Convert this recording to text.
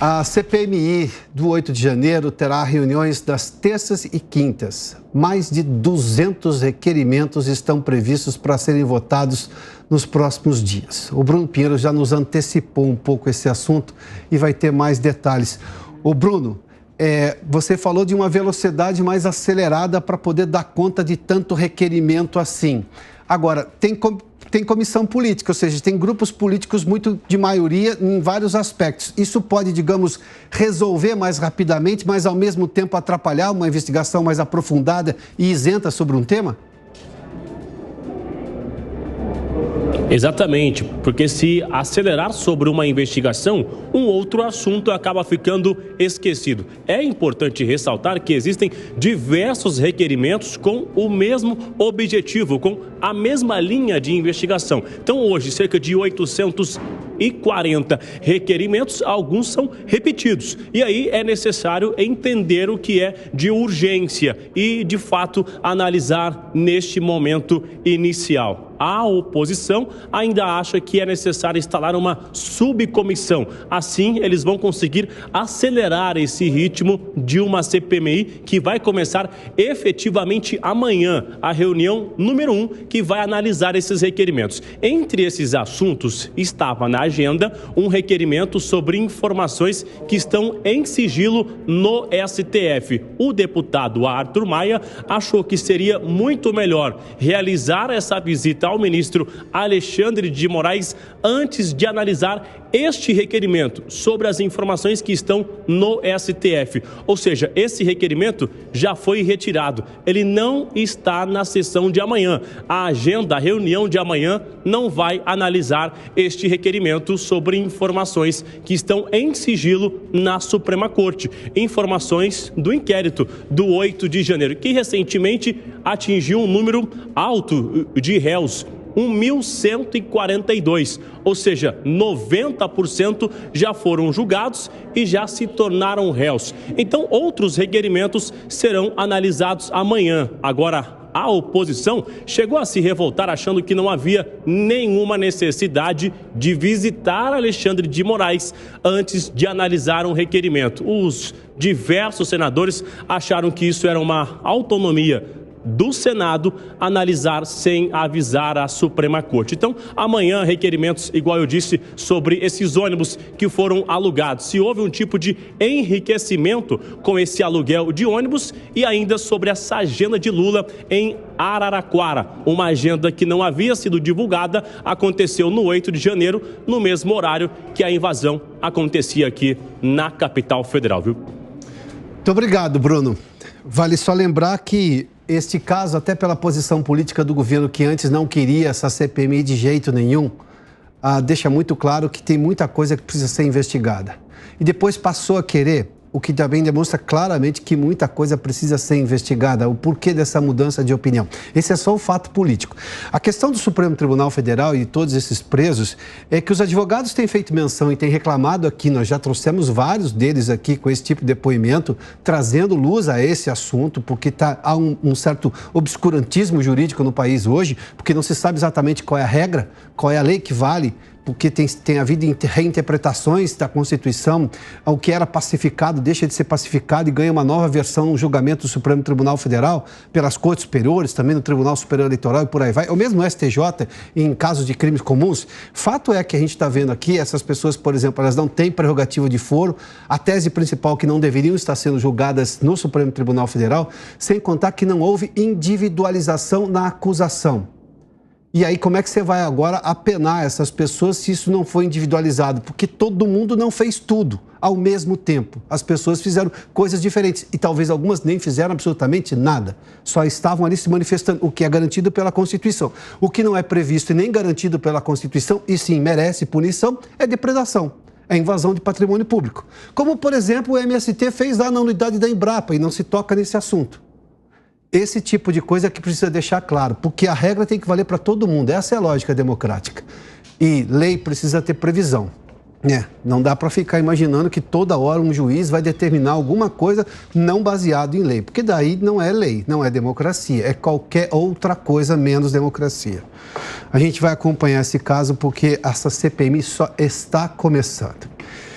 A CPMI do 8 de janeiro terá reuniões das terças e quintas. Mais de 200 requerimentos estão previstos para serem votados nos próximos dias. O Bruno Pinheiro já nos antecipou um pouco esse assunto e vai ter mais detalhes. Ô Bruno, você falou de uma velocidade mais acelerada para poder dar conta de tanto requerimento assim. Agora, tem comissão política, ou seja, tem grupos políticos muito de maioria em vários aspectos. Isso pode, digamos, resolver mais rapidamente, mas ao mesmo tempo atrapalhar uma investigação mais aprofundada e isenta sobre um tema? Exatamente, porque se acelerar sobre uma investigação, um outro assunto acaba ficando esquecido. É importante ressaltar que existem diversos requerimentos com o mesmo objetivo, com a mesma linha de investigação. Então, hoje, cerca de 840 requerimentos, alguns são repetidos. E aí é necessário entender o que é de urgência e, de fato, analisar neste momento inicial. A oposição ainda acha que é necessário instalar uma subcomissão. Assim, eles vão conseguir acelerar esse ritmo de uma CPMI que vai começar efetivamente amanhã, a reunião número 1, que vai analisar esses requerimentos. Entre esses assuntos, estava na agenda um requerimento sobre informações que estão em sigilo no STF. O deputado Arthur Maia achou que seria muito melhor realizar essa visita ao ministro Alexandre de Moraes antes de analisar este requerimento sobre as informações que estão no STF. Ou seja, esse requerimento já foi retirado. Ele não está na sessão de amanhã. A agenda, a reunião de amanhã não vai analisar este requerimento sobre informações que estão em sigilo na Suprema Corte. Informações do inquérito do 8 de janeiro, que recentemente atingiu um número alto de réus. 1.142, ou seja, 90% já foram julgados e já se tornaram réus. Então, outros requerimentos serão analisados amanhã. Agora, a oposição chegou a se revoltar achando que não havia nenhuma necessidade de visitar Alexandre de Moraes antes de analisar um requerimento. Os diversos senadores acharam que isso era uma autonomia do Senado analisar sem avisar a Suprema Corte. Então, amanhã, requerimentos, igual eu disse, sobre esses ônibus que foram alugados. Se houve um tipo de enriquecimento com esse aluguel de ônibus e ainda sobre essa agenda de Lula em Araraquara. Uma agenda que não havia sido divulgada, aconteceu no 8 de janeiro, no mesmo horário que a invasão acontecia aqui na capital federal, viu? Muito obrigado, Bruno. Vale só lembrar que este caso, até pela posição política do governo, que antes não queria essa CPMI de jeito nenhum, deixa muito claro que tem muita coisa que precisa ser investigada. E depois passou a querer, o que também demonstra claramente que muita coisa precisa ser investigada, o porquê dessa mudança de opinião. Esse é só o fato político. A questão do Supremo Tribunal Federal e todos esses presos é que os advogados têm feito menção e têm reclamado aqui, nós já trouxemos vários deles aqui com esse tipo de depoimento, trazendo luz a esse assunto, porque há um certo obscurantismo jurídico no país hoje, porque não se sabe exatamente qual é a regra, qual é a lei que vale, porque tem havido reinterpretações da Constituição, o que era pacificado deixa de ser pacificado e ganha uma nova versão no julgamento do Supremo Tribunal Federal, pelas Cortes Superiores, também no Tribunal Superior Eleitoral e por aí vai, ou mesmo no STJ, em casos de crimes comuns. Fato é que a gente está vendo aqui, essas pessoas, por exemplo, elas não têm prerrogativa de foro, a tese principal que não deveriam estar sendo julgadas no Supremo Tribunal Federal, sem contar que não houve individualização na acusação. E aí, como é que você vai agora apenar essas pessoas se isso não foi individualizado? Porque todo mundo não fez tudo ao mesmo tempo. As pessoas fizeram coisas diferentes e talvez algumas nem fizeram absolutamente nada. Só estavam ali se manifestando, o que é garantido pela Constituição. O que não é previsto e nem garantido pela Constituição, e sim merece punição, é depredação. É invasão de patrimônio público. Como, por exemplo, o MST fez lá na unidade da Embrapa e não se toca nesse assunto. Esse tipo de coisa que precisa deixar claro, porque a regra tem que valer para todo mundo. Essa é a lógica democrática. E lei precisa ter previsão. Não dá para ficar imaginando que toda hora um juiz vai determinar alguma coisa não baseado em lei, porque daí não é lei, não é democracia, é qualquer outra coisa menos democracia. A gente vai acompanhar esse caso porque essa CPMI só está começando.